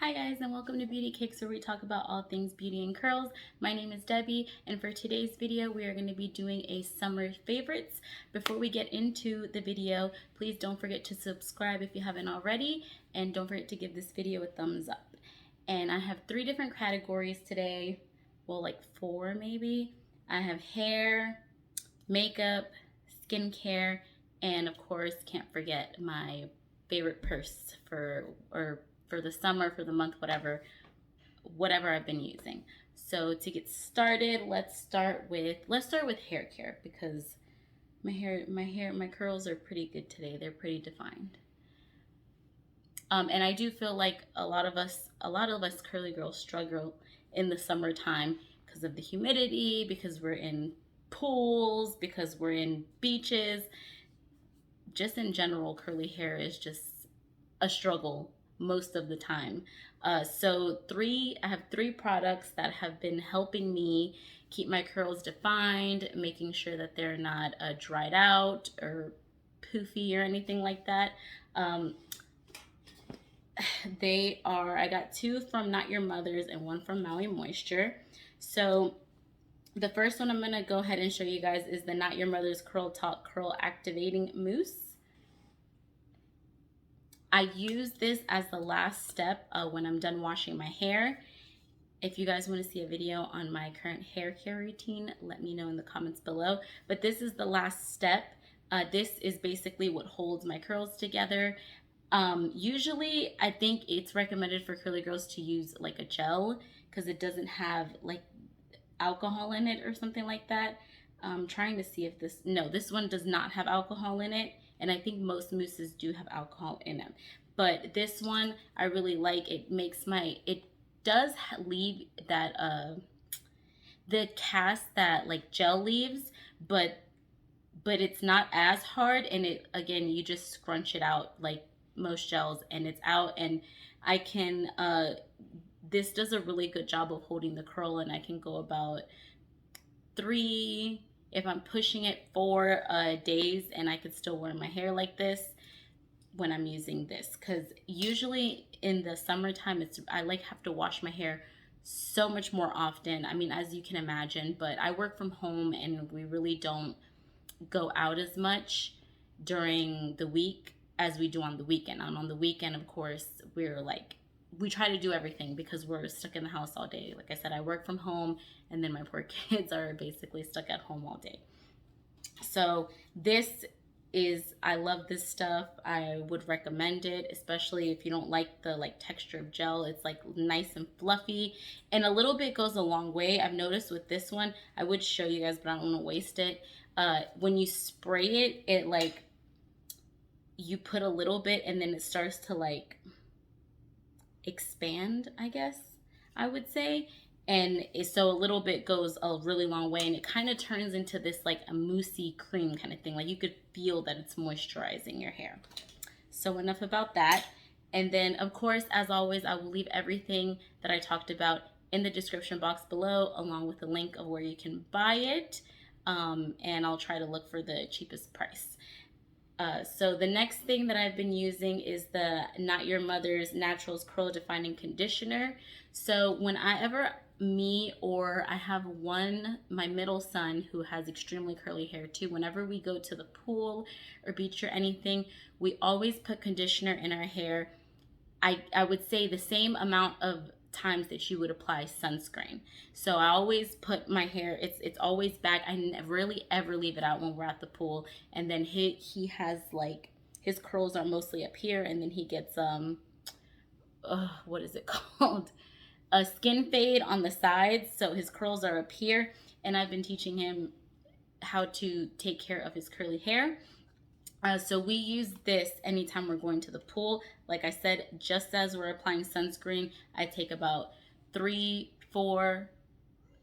Hi guys, and welcome to Beauty Kicks, where we talk about all things beauty and curls. My name is Debbie, and for today's video we are going to be doing a summer favorites. Before we get into the video, please don't forget to subscribe if you haven't already, and don't forget to give this video a thumbs up. And I have 3 different categories today, well, like 4 maybe. I have hair, makeup, skincare, and of course can't forget my favorite purse for the summer, for the month, whatever I've been using. So to get started, let's start with hair care, because my curls are pretty good today. They're pretty defined. And I do feel like a lot of us curly girls struggle in the summertime because of the humidity, because we're in pools, because we're in beaches. Just in general, curly hair is just a struggle most of the time. So I have 3 products that have been helping me keep my curls defined, making sure that they're not dried out or poofy or anything like that. I got 2 from Not Your Mother's and 1 from SheaMoisture. So the first one I'm going to go ahead and show you guys is the Not Your Mother's Curl Talk Curl Activating Mousse. I use this as the last step when I'm done washing my hair. If you guys want to see a video on my current hair care routine, let me know in the comments below. But this is the last step. This is basically what holds my curls together. Usually, I think it's recommended for curly girls to use like a gel because it doesn't have like alcohol in it or something like that. I'm trying to see if this one does not have alcohol in it. And I think most mousses do have alcohol in them. But this one I really like. It does leave that, the cast that like gel leaves, but it's not as hard. And again, you just scrunch it out like most gels and it's out. And this does a really good job of holding the curl, and I can go about 3, if I'm pushing it 4 days, and I could still wear my hair like this when I'm using this. Because usually in the summertime, I have to wash my hair so much more often. I mean, as you can imagine, but I work from home and we really don't go out as much during the week as we do on the weekend. And on the weekend, of course, we try to do everything because we're stuck in the house all day. Like I said, I work from home, and then my poor kids are basically stuck at home all day. So I love this stuff. I would recommend it, especially if you don't like the texture of gel. It's like nice and fluffy, and a little bit goes a long way. I've noticed with this one, I would show you guys, but I don't want to waste it. When you spray it, you put a little bit and then it starts to expand, I guess I would say. And so a little bit goes a really long way, and it kind of turns into this like a moussey cream kind of thing. Like you could feel that it's moisturizing your hair. So enough about that. And then of course, as always, I will leave everything that I talked about in the description box below, along with a link of where you can buy it. And I'll try to look for the cheapest price. So the next thing that I've been using is the Not Your Mother's Naturals Curl Defining Conditioner. So whenever or I have my middle son who has extremely curly hair too, whenever we go to the pool or beach or anything, we always put conditioner in our hair. I would say the same amount of times that you would apply sunscreen. So I always put my hair, it's always back. I rarely ever leave it out when we're at the pool. And then he has his curls are mostly up here, and then he gets what is it called, a skin fade on the sides, so his curls are up here. And I've been teaching him how to take care of his curly hair. So we use this anytime we're going to the pool. Like I said, just as we're applying sunscreen, I take about 3, 4,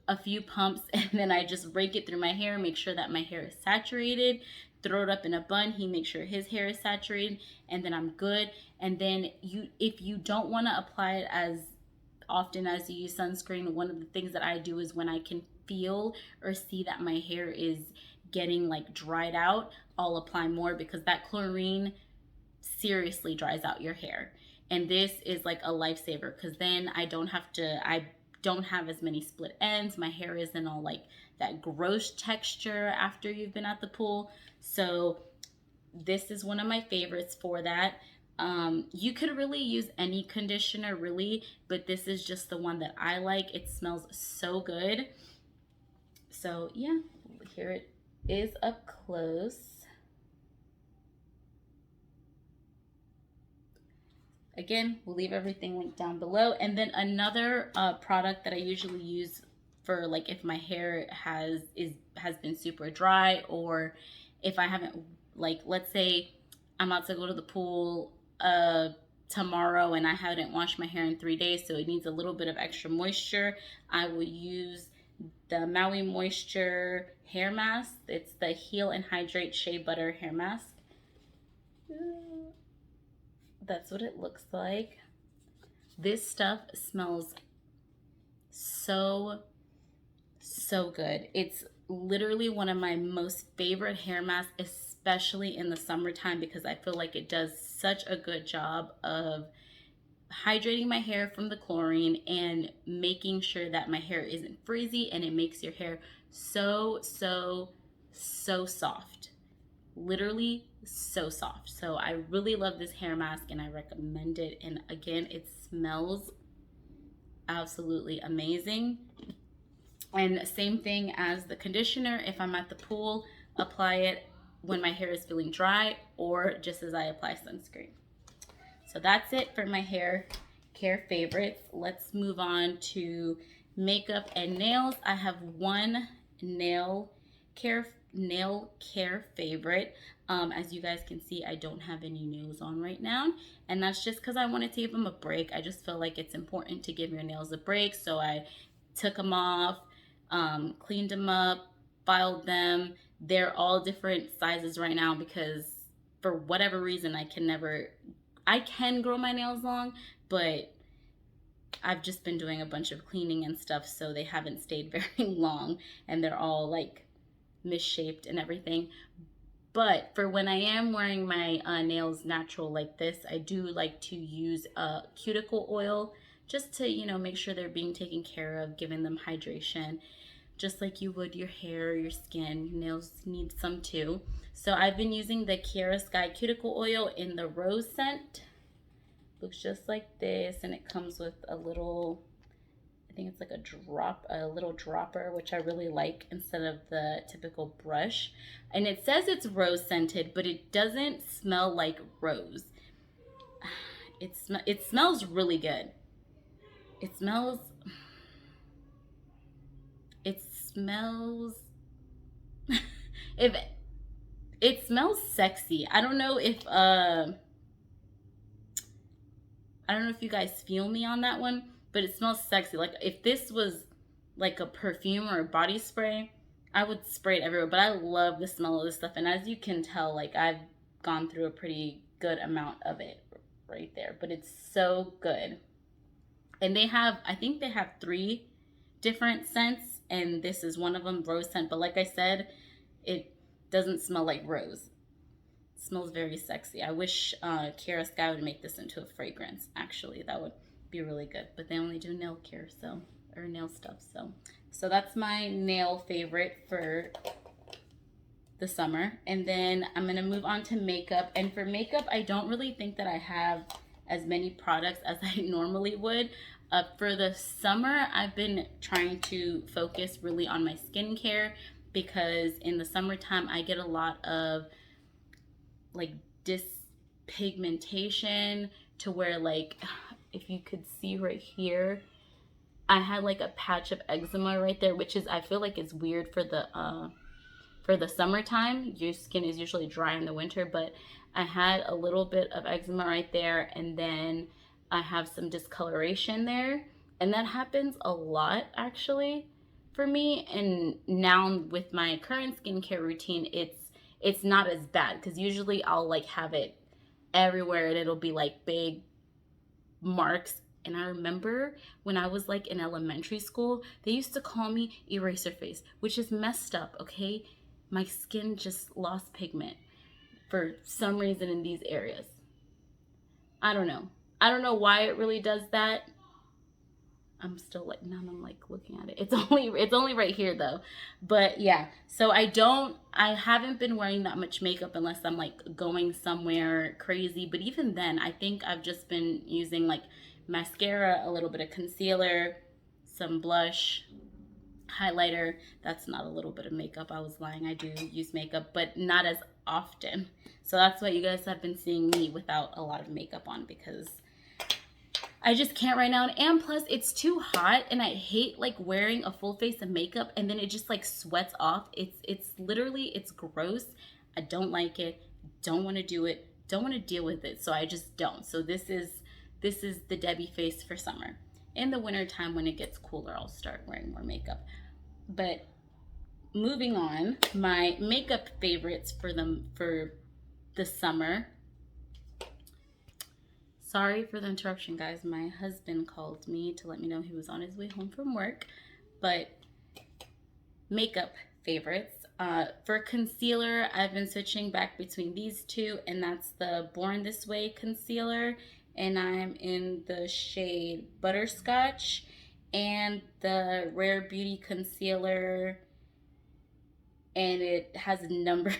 a few pumps, and then I just rake it through my hair, make sure that my hair is saturated, throw it up in a bun. He makes sure his hair is saturated, and then I'm good. And then if you don't want to apply it as often as you use sunscreen, one of the things that I do is when I can feel or see that my hair is getting dried out, I'll apply more, because that chlorine seriously dries out your hair. And this is like a lifesaver because then I don't have as many split ends. My hair isn't all like that gross texture after you've been at the pool. So this is one of my favorites for that. You could really use any conditioner really, but this is just the one that I like. It smells so good. So yeah, here it is up close. Again, we'll leave everything linked down below. And then another product that I usually use for like if my hair has been super dry, or if I haven't, like, let's say I'm about to go to the pool tomorrow and I haven't washed my hair in 3 days, so it needs a little bit of extra moisture, I will use the Maui Moisture hair mask. It's the Heal and Hydrate Shea Butter hair mask. That's what it looks like. This stuff smells so good. It's literally one of my most favorite hair masks, especially in the summertime, because I feel like it does such a good job of hydrating my hair from the chlorine and making sure that my hair isn't frizzy, and it makes your hair so soft. Literally so soft. So I really love this hair mask and I recommend it. And again, it smells absolutely amazing. And same thing as the conditioner, if I'm at the pool, apply it when my hair is feeling dry or just as I apply sunscreen. So that's it for my hair care favorites. Let's move on to makeup and nails. I have one nail care favorite. As you guys can see, I don't have any nails on right now, and that's just because I wanted to give them a break. I just feel like it's important to give your nails a break, so I took them off, cleaned them up, filed them. They're all different sizes right now because for whatever reason I can grow my nails long, but I've just been doing a bunch of cleaning and stuff, so they haven't stayed very long, and they're all like misshaped and everything. But for when I am wearing my nails natural like this, I do like to use cuticle oil just to, you know, make sure they're being taken care of, giving them hydration, just like you would your hair, your skin. Nails need some too. So I've been using the Kiara Sky cuticle oil in the rose scent. Looks just like this, and it comes with a little, I think it's like a little dropper, which I really like instead of the typical brush. And it says it's rose scented, but it doesn't smell like rose. It smells really good. It smells if it smells sexy. I don't know if you guys feel me on that one, but it smells sexy. Like if this was like a perfume or a body spray, I would spray it everywhere. But I love the smell of this stuff, and as you can tell, like I've gone through a pretty good amount of it right there. But it's so good. And I think they have 3 different scents, and this is one of them, rose scent. But like I said, it doesn't smell like rose. It smells very sexy. I wish Kiara Sky would make this into a fragrance. Actually, that would be really good. But they only do nail care, or nail stuff. So that's my nail favorite for the summer. And then I'm gonna move on to makeup. And for makeup, I don't really think that I have as many products as I normally would. For the summer, I've been trying to focus really on my skincare, because in the summertime I get a lot of like dyspigmentation, to where, like, if you could see right here, I had like a patch of eczema right there, which is, I feel like it's weird for the summertime. Your skin is usually dry in the winter, but I had a little bit of eczema right there, and then I have some discoloration there, and that happens a lot actually for me. And now with my current skincare routine, it's not as bad, because usually I'll like have it everywhere and it'll be like big marks. And I remember when I was like in elementary school, they used to call me eraser face, which is messed up, okay? My skin just lost pigment for some reason in these areas. I don't know. I don't know why it really does that. I'm still like, now I'm like looking at it. It's only right here though. But yeah, so I haven't been wearing that much makeup unless I'm like going somewhere crazy. But even then, I think I've just been using like mascara, a little bit of concealer, some blush, highlighter. That's not a little bit of makeup. I was lying. I do use makeup, but not as often. So that's why you guys have been seeing me without a lot of makeup on, because I just can't right now. And plus, it's too hot, and I hate like wearing a full face of makeup and then it just like sweats off. It's literally, it's gross. I don't like it. Don't want to do it. Don't want to deal with it. So I just don't. So this is the Debbie face for summer. In the winter time, when it gets cooler, I'll start wearing more makeup. But moving on, my makeup favorites for the summer. Sorry for the interruption, guys. My husband called me to let me know he was on his way home from work. But makeup favorites. For concealer, I've been switching back between these two, and that's the Born This Way concealer, and I'm in the shade Butterscotch, and the Rare Beauty concealer, and it has numbers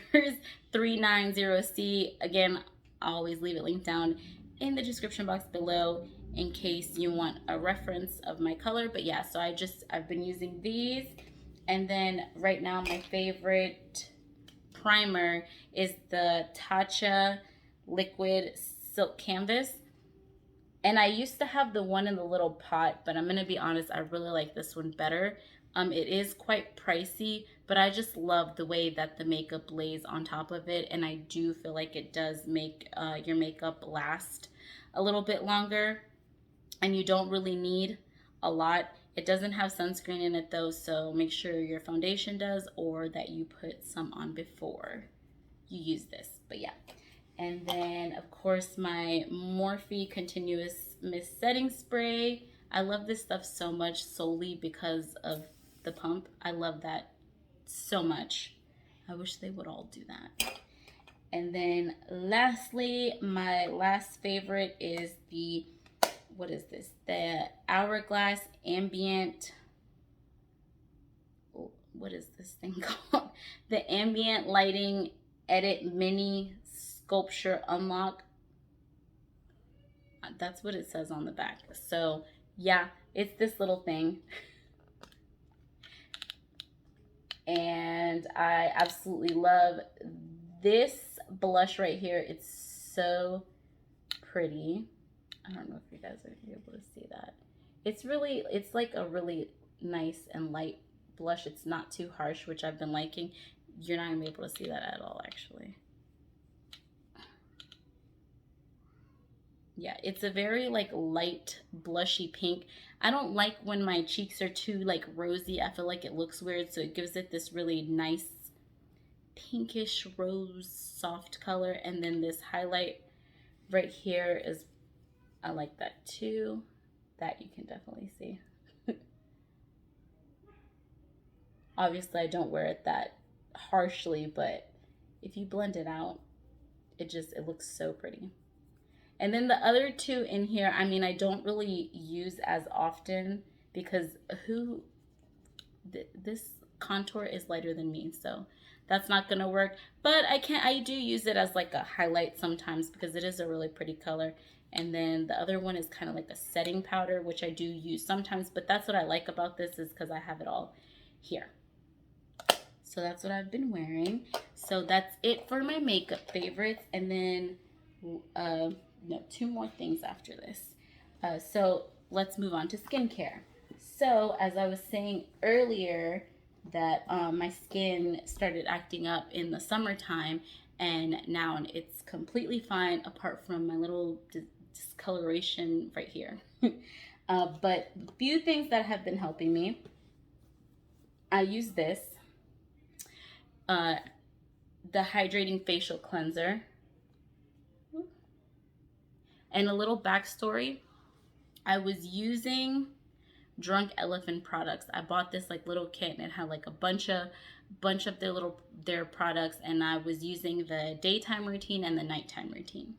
390C. Again, I'll always leave it linked down in the description box below in case you want a reference of my color. But yeah, so I've been using these. And then right now my favorite primer is the Tatcha Liquid Silk Canvas. And I used to have the one in the little pot, but I'm going to be honest, I really like this one better. It is quite pricey, but I just love the way that the makeup lays on top of it. And I do feel like it does make your makeup last a little bit longer. And you don't really need a lot. It doesn't have sunscreen in it though, so make sure your foundation does, or that you put some on before you use this. But yeah. And then of course my Morphe Continuous Mist Setting Spray. I love this stuff so much solely because of the pump. I love that so much. I wish they would all do that. And then lastly, my last favorite is the, what is this? The Hourglass Ambient, what is this thing called? The Ambient Lighting Edit Mini Sculpture Unlock. That's what it says on the back. So yeah, it's this little thing. And I absolutely love this blush right here. It's so pretty. I don't know if you guys are able to see that. It's like a really nice and light blush. It's not too harsh, which I've been liking. You're not gonna be able to see that at all, actually. Yeah, it's a very like light blushy pink. I don't like when my cheeks are too like rosy. I feel like it looks weird, so it gives it this really nice pinkish rose soft color. And then this highlight right here is, I like that too. That you can definitely see. Obviously I don't wear it that harshly, but if you blend it out, it looks so pretty. And then the other two in here, I mean, I don't really use as often because this contour is lighter than me, so that's not gonna work. But I do use it as like a highlight sometimes because it is a really pretty color. And then the other one is kind of like a setting powder, which I do use sometimes, but that's what I like about this is because I have it all here. So that's what I've been wearing. So that's it for my makeup favorites. And then no, two more things after this. So let's move on to skincare. So as I was saying earlier that my skin started acting up in the summertime, and now it's completely fine apart from my little discoloration right here. But a few things that have been helping me. I use this, the Hydrating Facial Cleanser. And a little backstory, I was using Drunk Elephant products. I bought this like little kit and it had like a bunch of their products, and I was using the daytime routine and the nighttime routine.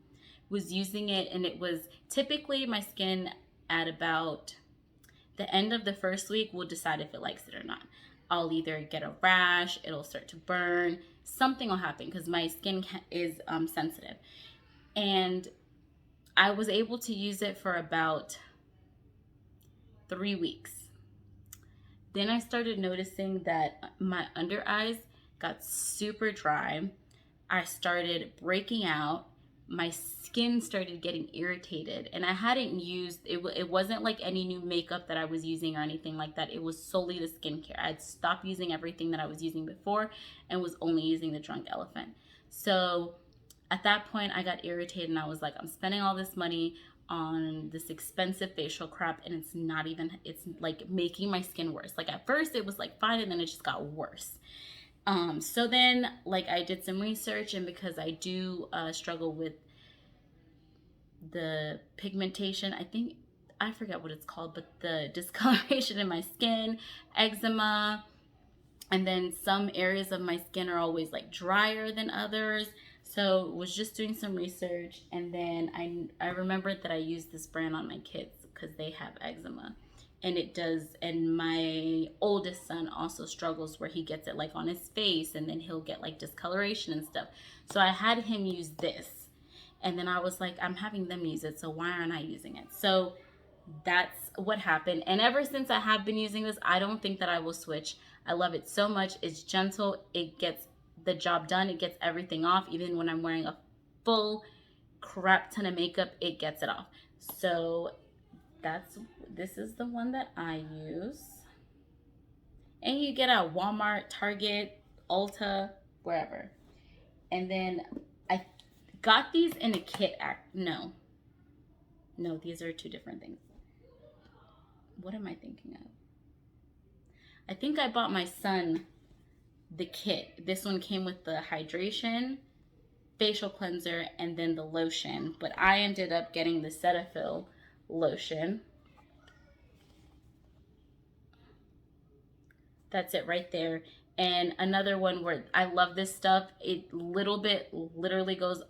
was using it, and it was typically my skin at about the end of the first week will decide if it likes it or not. I'll either get a rash, it'll start to burn, something will happen because my skin is sensitive. And I was able to use it for about 3 weeks. Then I started noticing that my under eyes got super dry. I started breaking out. My skin started getting irritated, and I hadn't used it. It wasn't like any new makeup that I was using or anything like that. It was solely the skincare. I had stopped using everything that I was using before and was only using the Drunk Elephant. So at that point, I got irritated, and I was like, I'm spending all this money on this expensive facial crap, and it's like making my skin worse. Like at first it was like fine, and then it just got worse. So then, like, I did some research, and because I do struggle with the pigmentation, I forget what it's called, but the discoloration in my skin, eczema, and then some areas of my skin are always like drier than others. So was just doing some research, and then I remembered that I used this brand on my kids because they have eczema. And it does, and my oldest son also struggles where he gets it like on his face, and then he'll get like discoloration and stuff. So I had him use this, and then I was like, I'm having them use it, so why aren't I using it? So that's what happened. And ever since I have been using this, I don't think that I will switch. I love it so much. It's gentle. It gets the job done. It gets everything off. Even when I'm wearing a full crap ton of makeup, it gets it off. So this is the one that I use. And you get at Walmart, Target, Ulta, wherever. And then I got these in a kit. No, these are two different things. What am I thinking of? I think I bought my son the kit. This one came with the hydration, facial cleanser, and then the lotion. But I ended up getting the Cetaphil lotion. That's it right there. And another one where I love this stuff. It little bit literally goes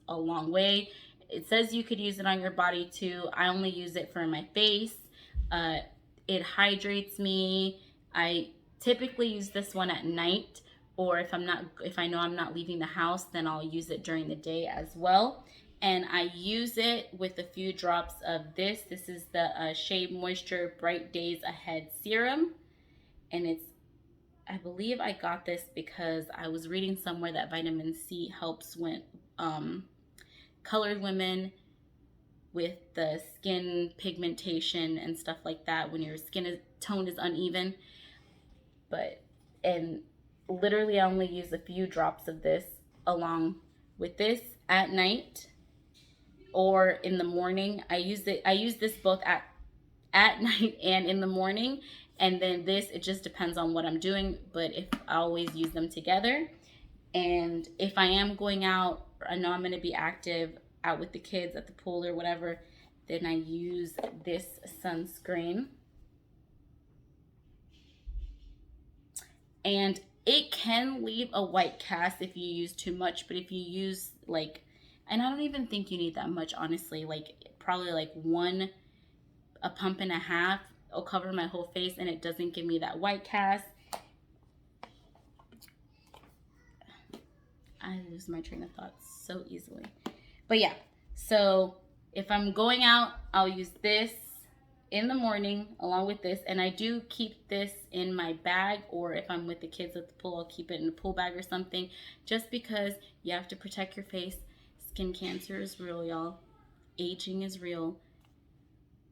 a long way. It says you could use it on your body too. I only use it for my face. It hydrates me. I typically use this one at night, or if I know I'm not leaving the house, then I'll use it during the day as well. And I use it with a few drops of this. This is the SheaMoisture Bright Days Ahead Serum. And I believe I got this because I was reading somewhere that vitamin C helps when colored women with the skin pigmentation and stuff like that, when your skin tone is uneven. And literally I only use a few drops of this along with this at night or in the morning. I use this both at night and in the morning. And then this, it just depends on what I'm doing, but I always use them together. And if I am going out, I know I'm going to be active out with the kids at the pool or whatever, then I use this sunscreen. And it can leave a white cast if you use too much, but if you use and I don't even think you need that much, honestly, probably a pump and a half, it'll cover my whole face and it doesn't give me that white cast. I lose my train of thought so easily. But yeah, so if I'm going out, I'll use this in the morning along with this. And I do keep this in my bag, or if I'm with the kids at the pool, I'll keep it in a pool bag or something, just because you have to protect your face. Skin cancer is real, y'all. Aging is real.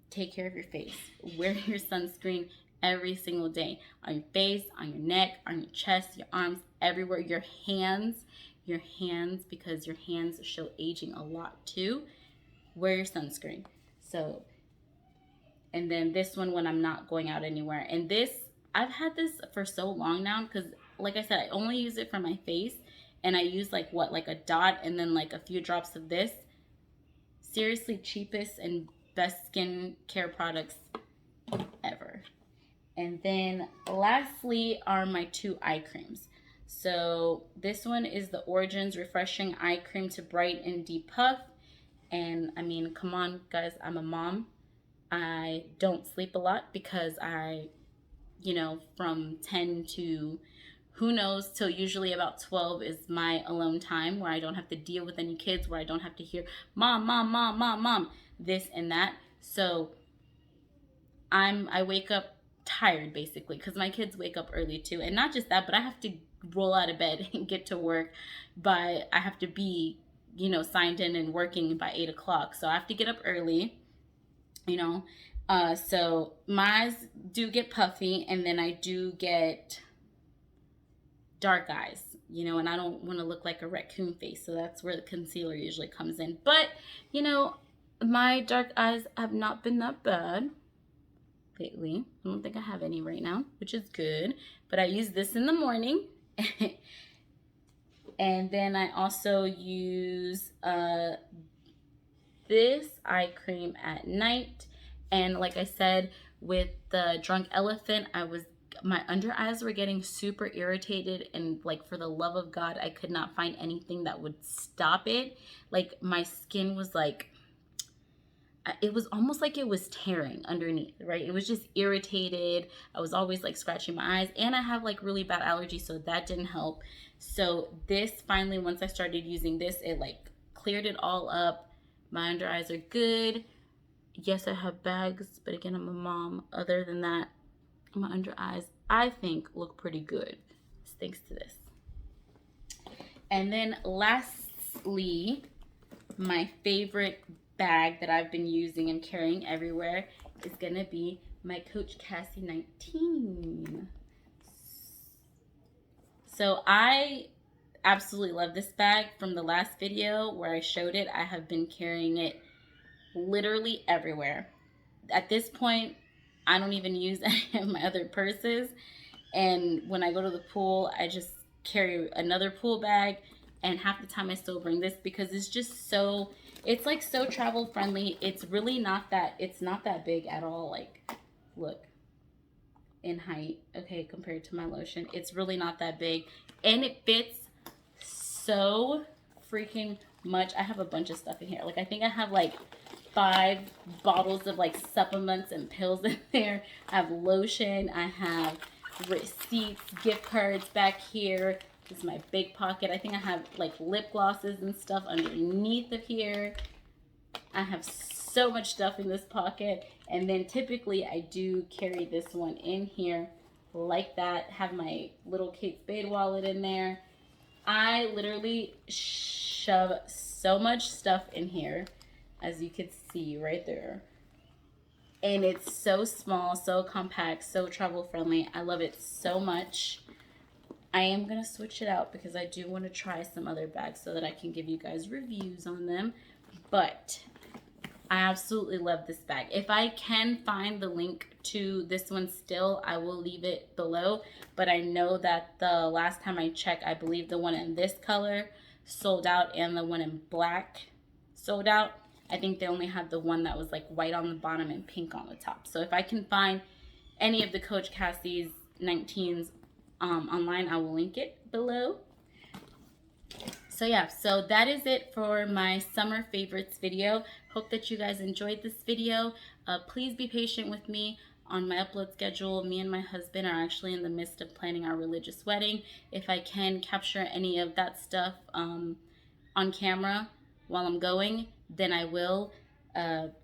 Take care of your face. Wear your sunscreen every single day. On your face, on your neck, on your chest, your arms, everywhere. Your hands, because your hands show aging a lot too. Wear your sunscreen. So, and then this one when I'm not going out anywhere. And this, I've had this for so long now because, like I said, I only use it for my face. And I use like a dot and then like a few drops of this. Seriously, cheapest and best skincare products ever. And then lastly are my two eye creams. So this one is the Origins Refreshing Eye Cream to Brighten and Depuff. And I mean, come on, guys, I'm a mom. I don't sleep a lot because I, you know, from 10 to who knows till usually about 12 is my alone time where I don't have to deal with any kids, where I don't have to hear mom, mom, mom, mom, mom, this and that. So I wake up tired basically because my kids wake up early too. And not just that, but I have to roll out of bed and get to work I have to be, you know, signed in and working by 8 o'clock. So I have to get up early, you know. So my eyes do get puffy, and then I do get dark eyes, you know, and I don't want to look like a raccoon face. So that's where the concealer usually comes in. But, you know, my dark eyes have not been that bad lately. I don't think I have any right now, which is good. But I use this in the morning. And then I also use this eye cream at night. And like I said, with the Drunk Elephant, my under eyes were getting super irritated, and like, for the love of God, I could not find anything that would stop it. Like, my skin was like, it was almost like it was tearing underneath, right? It was just irritated. I was always like scratching my eyes, and I have like really bad allergies, so that didn't help. So this finally, once I started using this, it like cleared it all up. My under eyes are good. Yes, I have bags, but again, I'm a mom. Other than that, my under eyes, I think, look pretty good thanks to this. And then lastly, my favorite bag that I've been using and carrying everywhere is gonna be my Coach Cassie 19. So I absolutely love this bag. From the last video where I showed it, I have been carrying it literally everywhere. At this point, I don't even use any of my other purses. And when I go to the pool, I just carry another pool bag. And half the time I still bring this because it's just so, it's like so travel friendly. It's really not that, it's not that big at all. Like, look, in height, okay, compared to my lotion, it's really not that big. And it fits so freaking much. I have a bunch of stuff in here. Like, I think I have like 5 bottles of like supplements and pills in there. I have lotion, I have receipts, gift cards back here. This is my big pocket. I think I have like lip glosses and stuff underneath of here. I have so much stuff in this pocket. And then typically I do carry this one in here like that. Have my little Kate Spade wallet in there. I literally shove so much stuff in here, as you can see right there. And it's so small, so compact, so travel friendly. I love it so much. I am going to switch it out because I do want to try some other bags so that I can give you guys reviews on them. But I absolutely love this bag. If I can find the link to this one still, I will leave it below. But I know that the last time I checked, I believe the one in this color sold out and the one in black sold out. I think they only had the one that was like white on the bottom and pink on the top. So if I can find any of the Coach Cassie's 19s online, I will link it below. So yeah, so that is it for my summer favorites video. Hope that you guys enjoyed this video. Please be patient with me on my upload schedule. Me and my husband are actually in the midst of planning our religious wedding. If I can capture any of that stuff on camera while I'm going, then I will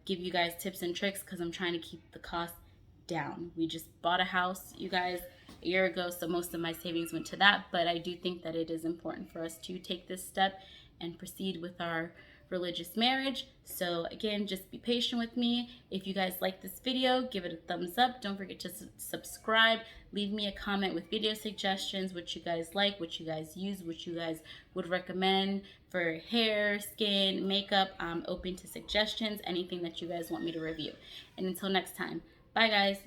give you guys tips and tricks because I'm trying to keep the cost down. We just bought a house, you guys, a year ago, so most of my savings went to that, but I do think that it is important for us to take this step and proceed with our religious marriage. So again, just be patient with me. If you guys like this video, give it a thumbs up. Don't forget to subscribe. Leave me a comment with video suggestions, what you guys like, what you guys use, what you guys would recommend for hair, skin, makeup. I'm open to suggestions, anything that you guys want me to review. And until next time, bye guys.